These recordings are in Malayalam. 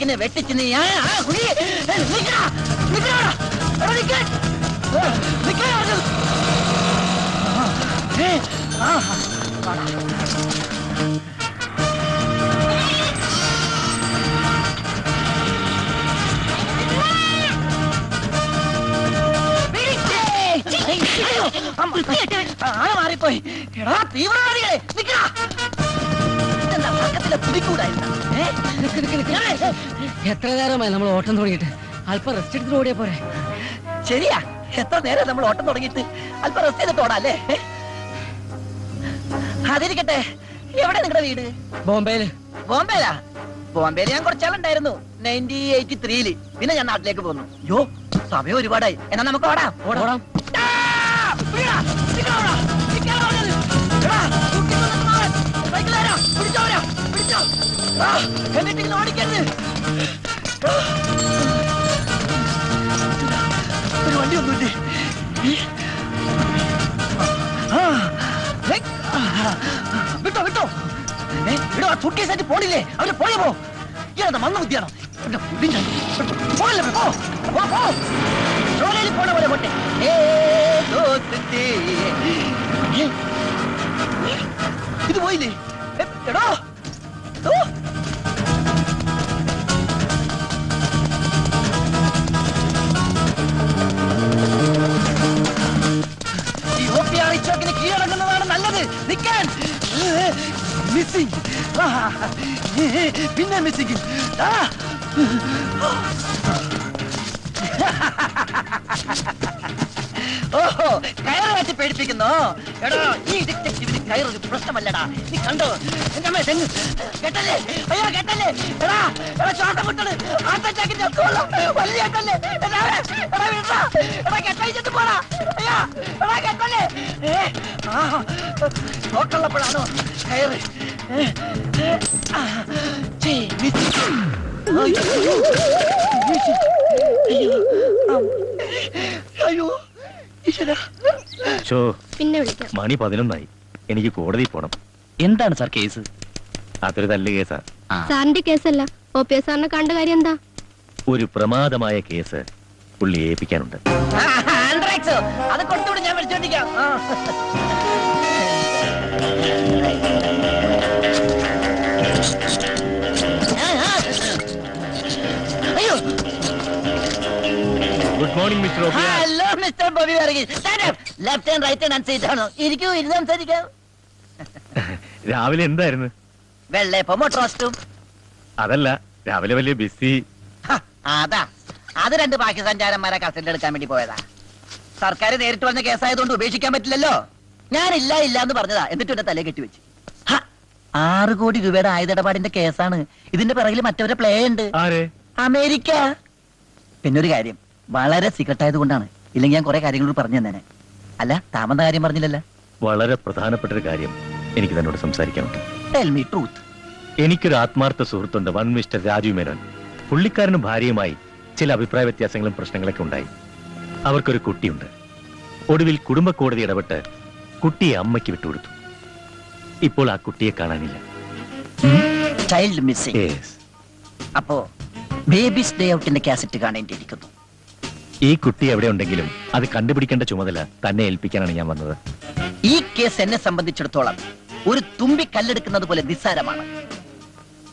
കണക്കിന് വെട്ടിച്ച് നീ മാറിപ്പോയി. എടാ തീവ്രവാദികളെ എത്ര നേരമായി നമ്മൾ ഓട്ടം തുടങ്ങിയിട്ട്? അല്പം റെസ്റ്റ് എടുത്തിട്ട് ഓടിയാ പോരെ? ശരിയാ, എത്ര നേരം നമ്മൾ ഓട്ടം തുടങ്ങിയിട്ട്? അല്പം റെസ്റ്റ് ചെയ്തിട്ട് ഓടാല്ലേ? അതിരിക്കട്ടെ, എവിടെ നിങ്ങളുടെ വീട്? ബോംബെയില്. ബോംബെയിലാ? ബോംബെയിൽ ഞാൻ കുറച്ചാളുണ്ടായിരുന്നു 1983-ല്. പിന്നെ ഞാൻ നാട്ടിലേക്ക് പോന്നു. യോ, സമയം ഒരുപാടായി. എന്നാ നമുക്ക് ഓടാം. ഓടാം. എന്നിട്ട് ഓടിക്കരുത്. ഒരു വണ്ടി ഒന്നുമില്ലേ? വിട്ടോ വിട്ടോ വിടോ. ആ സൂട്ട്കേസായിട്ട് പോണില്ലേ? അവര് പോയപ്പോ ഇയാളെ മന്ന ബുദ്ധിയാണോ? പോണ പോലെ പോട്ടെ. ഇത് പോയില്ലേ? എടോ ചോക്കിന് കീഴടങ്ങുന്നതാണ് നല്ലത്. നിൽക്കാൻ മിസ്സിംഗ്, പിന്നെ മിസ്സിംഗ്. ഓഹോ, കയറ് വെച്ച് പേടിപ്പിക്കുന്നോ? എടോ, ഈ ഡിറ്റക്റ്റീവിന് കയറൊരു പ്രശ്നമല്ലടാ. നീ കണ്ടോ എന്റെ അമ്മ തെങ്ങ് കെട്ടല്ലേ? അയ്യോ കെട്ടല്ലേ? എടാ എടാ ശ്വാസം മുട്ടണ്. ആട്ടച്ചാക്കിന്റെ വലിയ കെട്ടല്ലേ? എടാ കെട്ടഴിച്ചിട്ട് പോടാ. അയ്യോ എടാ കെട്ടല്ലേ? നോക്കുള്ളപ്പോഴാണോ കയറ്? അയ്യോ പിന്നെ വിളിക്കാം. മണി 11 എനിക്ക് കോടതി പോണം. എന്താണ് സാർ കേസ്? അതൊരു തല്ല് കേസാ. സാറിന്റെ കേസല്ല, OPS സാറിനെ കണ്ട കാര്യം എന്താ? ഒരു പ്രമാദമായ കേസ് പുള്ളി ഏൽപ്പിക്കാനുണ്ട്. അത് കൊടുത്തുകൂടെ ഞാൻ വിളിച്ചോണ്ടിരിക്കാം. അയ്യോ, ഗുഡ് മോർണിംഗ് മിസ്റ്റർ ഓബിയ. Hello mister Bobby Varghese. Stand up. Left and right hand seat ആണോ? ഇരിക്കൂ, ഇരുന്ന് സംസാരിക്കാം. രാവിലെ എന്തായിരുന്നു? വെള്ളയപ്പം റോസ്റ്റും. അതല്ല, രാവിലെ വലിയ ബിസി. അതാ, അത് 2 പാകിസ്ഥാൻകാരന്മാരെ കസ്റ്റഡിയിൽ എടുക്കാൻ വേണ്ടി പോയതാ. സർക്കാർ നേരിട്ട് വന്ന കേസായതുകൊണ്ട് ഉപേക്ഷിക്കാൻ പറ്റില്ലല്ലോ. ഞാനില്ല ഇല്ല എന്ന് പറഞ്ഞതാ, എന്നിട്ട് എന്റെ തലയെ കെട്ടിവെച്ച്. 6 കോടി രൂപയുടെ ആയുധടപാടിന്റെ കേസാണ്. ഇതിന്റെ പിറകിൽ മറ്റവരെ പ്ലേ ഉണ്ട്. അമേരിക്ക. പിന്നൊരു കാര്യം, വളരെ സീക്രട്ട് ആയത് കൊണ്ടാണ്. ഇല്ലെങ്കിൽ ഞാൻ കുറെ കാര്യങ്ങളോട് പറഞ്ഞു തന്നെ. അല്ല, താമന്ന കാര്യം പറഞ്ഞില്ലല്ലോ. വളരെ പ്രധാനപ്പെട്ട ഒരു കാര്യം എനിക്ക് തന്നോട് സംസാരിക്കാനുണ്ട്. Tell me truth. എനിക്കൊരു ആത്മാർത്ഥ സുഹൃത്തുണ്ട്, വൺ മിസ്റ്റർ രാജു മേനോൻ. പുള്ളിക്കാരനും ഭാര്യയുമായി ചില അഭിപ്രായ വ്യത്യാസങ്ങളും പ്രശ്നങ്ങളൊക്കെ ഉണ്ടായി. അവർക്കൊരു കുട്ടിയുണ്ട്. ഒടുവിൽ കുടുംബ കോടതി ഇടപെട്ട് കുട്ടിയെ അമ്മയ്ക്ക് വിട്ടുകൊടുത്തു. ഇപ്പോൾ ആ കുട്ടിയെ കാണാനില്ല. Child missing. അപ്പോ ബേബീസ് ഡേ ഔട്ടിന്റെ കാസറ്റ് കാണേണ്ടിയിരിക്കുന്നു. ഈ കുട്ടി എവിടെ ഉണ്ടെങ്കിലും അത് കണ്ടുപിടിക്കേണ്ട ചുമതല തന്നെ ഏൽപ്പിക്കാനാണ് ഞാൻ വന്നത്. ഈ കേസ് എന്നെ സംബന്ധിച്ചിടത്തോളം ഒരു തുമ്പി കല്ലെടുക്കുന്നത് പോലെ നിസ്സാരമാണ്.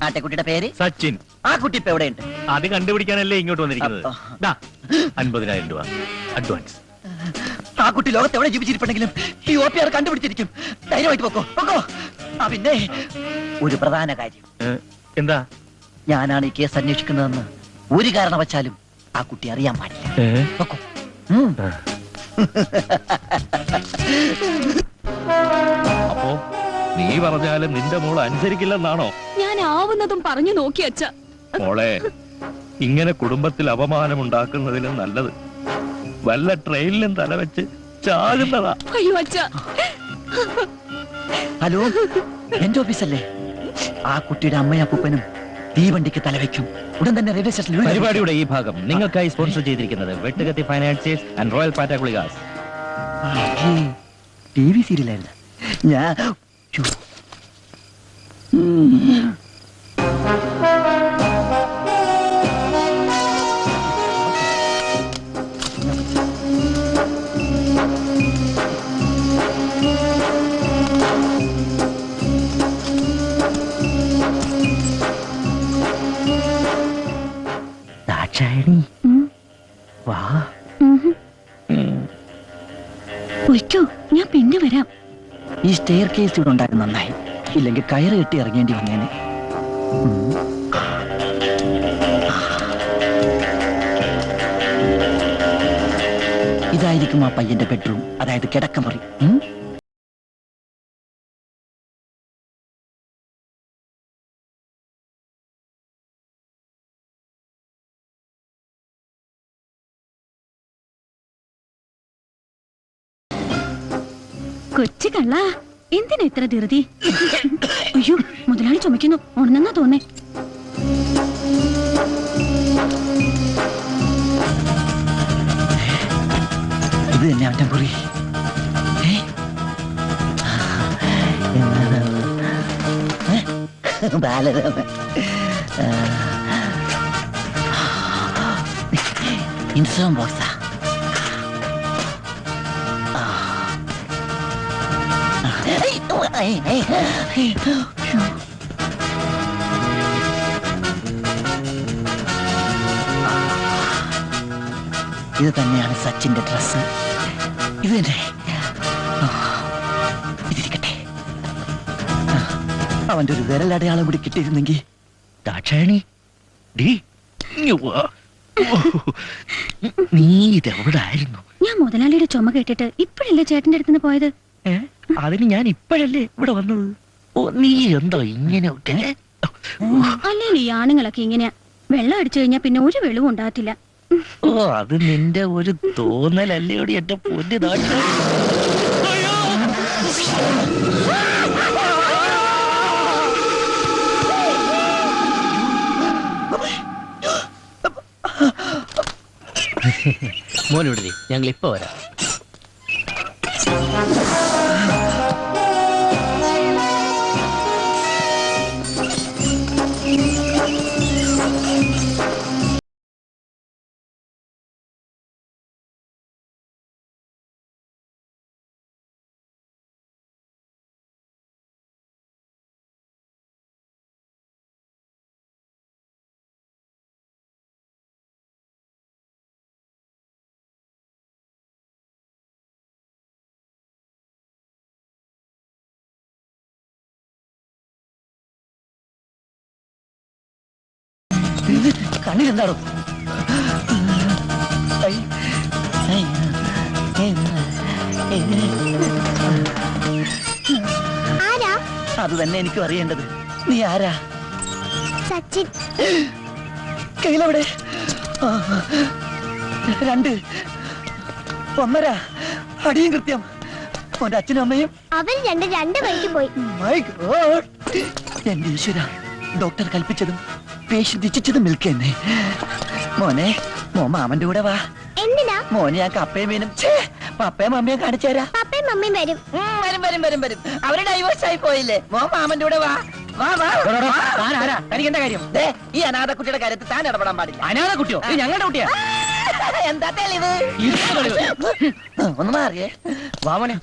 ആട്ടെക്കുട്ടിയുടെ പേര് സച്ചിൻ. ആ കുട്ടി ഇപ്പൊ എവിടെയുണ്ട്? അത് കണ്ടുപിടിക്കാനല്ലേ ഇങ്ങോട്ട് വന്നിരിക്കുന്നത്. 50,000 രൂപ അഡ്വാൻസ്. ആ കുട്ടി ലോകത്ത് എവിടെ ജീവിച്ചിരിപ്പുണ്ടെങ്കിലും ഈ OPR കണ്ടുപിടിച്ചിരിക്കും. ധൈര്യമായിട്ട് പൊക്കോ പൊക്കോ. പിന്നെ ഒരു പ്രധാന കാര്യം. എന്താ? ഞാനാണ് ഈ കേസ് അന്വേഷിക്കുന്നതെന്ന് ഒരു കാരണവച്ചാലും ആ കുട്ടി അറിയാൻ പാടില്ല. പൊക്കോ. അപ്പോ നീ പറഞ്ഞാലും നിന്റെ മോൾ അനുസരിക്കില്ലെന്നാണോ? ഞാൻ ആവുന്നതും പറഞ്ഞു നോക്കി അച്ഛ. മോളെ, ഇങ്ങനെ കുടുംബത്തിൽ അപമാനമുണ്ടാക്കുന്നതിലും നല്ലത് വല്ല ട്രെയിനിലും തലവെച്ച് ചാകുന്നതാ. അയ്യോ അച്ഛ. ഹലോ, എന്റെ ഓഫീസല്ലേ? ആ കുട്ടിയുടെ അമ്മയും അപ്പൂപ്പനും തീവണ്ടിക്ക് തലവെക്കും. ഉടൻ തന്നെ റെയിൽവേ സ്റ്റേഷനിൽ. പരിപാടിയുടെ ഈ ഭാഗം നിങ്ങൾക്കായി സ്പോൺസർ ചെയ്തിരിക്കുന്നത് വെട്ടുകത്തി ഫൈനാൻസിയേഴ്സ് ആൻഡ് റോയൽ പാറ്റാഗുളികാസ്. TV സീരിയലായിരുന്നു ഞാൻ. പൊയ്ക്കോ, ഞാൻ പിന്നെ വരാം. ഈ സ്റ്റെയർ കേസ് ഇവിടെ ഉണ്ടായിരുന്നു നന്നായി, ഇല്ലെങ്കിൽ കയറ് കെട്ടി ഇറങ്ങേണ്ടി വന്നേനെ. ഇതായിരിക്കും ആ പയ്യന്റെ ബെഡ്റൂം, അതായത് കിടക്കമുറി. കൊച്ചു കള്ള, എന്തിനാ ഇത്ര ധൃതി? അയ്യോ, മുതലാളി ചുമക്കുന്നു, ഉണന്നെന്നാ തോന്നേ. ഇത് തന്നെ അവന്റെ മുറി. ഇൻസുറൻസ് ബോക്സാ. ഇത് തന്നെയാണ് സച്ചിന്റെ ഡ്രസ്. ഇത് തന്നെ. ഇതിരിക്കട്ടെ. അവന്റെ ഒരു വിരലടയാളം കൂടി കിട്ടിയിരുന്നെങ്കിൽ. ദാക്ഷായണി, ഡീ, ഇങ്ങ് വാ. നീ ഇതെവിടെ ആയിരുന്നു? ഞാൻ മുതലാളിയുടെ ചുമ കേട്ടിട്ട് ഇപ്പോഴല്ലേ ചേട്ടന്റെ അടുത്തുനിന്ന് പോയത്. അതിന് ഞാൻ ഇപ്പോഴല്ലേ ഇവിടെ വന്നത്. ഓ, നീ എന്താ ഇങ്ങനെ? അല്ലെങ്കിൽ ഈ ആണുങ്ങളൊക്കെ ഇങ്ങനെയാ, വെള്ളം അടിച്ചു കഴിഞ്ഞാൽ പിന്നെ ഒരു വെളിവും ഉണ്ടാകത്തില്ല. ഓ, അത് നിന്റെ ഒരു തോന്നലല്ലേയോടി എന്റെ പൊന്നു ദാക്ഷായണി. മോനോടി, ഞങ്ങൾ ഇപ്പൊ വരാം. കണ്ണിലെന്താണോ? ആരാ? അത് തന്നെ എനിക്കും അറിയേണ്ടത്. നീ ആരാ? സച്ചിൻ. കയ്യിലെവിടെ? 2, 1.5 അടിയും കൃത്യം. ഓന്റെ അച്ഛനും അമ്മയും അവർ രണ്ട് വഴിക്ക് പോയി. My God! എന്റെ ഈശ്വര, ഡോക്ടർ കൽപ്പിച്ചതും പേഷ്യന്റ് ഇച്ഛിച്ചതും മിൽക്കെന്നെ. മോനെ, മാമന്റെ കൂടെ വാ. എന്തിനാ? മോനെ, ഞാൻ കപ്പയും മീനും പപ്പയും മമ്മിയും കാണിച്ചു തരാം. പപ്പയും മമ്മിയും വരും. വരും. അവര് ഡൈവേഴ്സ് ആയി പോയില്ലേ? മാമന്റെ കൂടെ വാ. തനിക്ക് എന്താ കാര്യം? ഈ അനാഥ കുട്ടിയുടെ കാര്യത്തിൽ താൻ ഇടപെടാൻ പാടില്ല. അനാഥ കുട്ടിയോ? ഇത് ഞങ്ങളുടെ കുട്ടിയാ. എന്താ തെളിവ്? ഒന്ന് മാറിയേ. വാമനെ,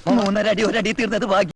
3.5 അടി 1 അടി തീർന്നത് ഭാഗ്യം.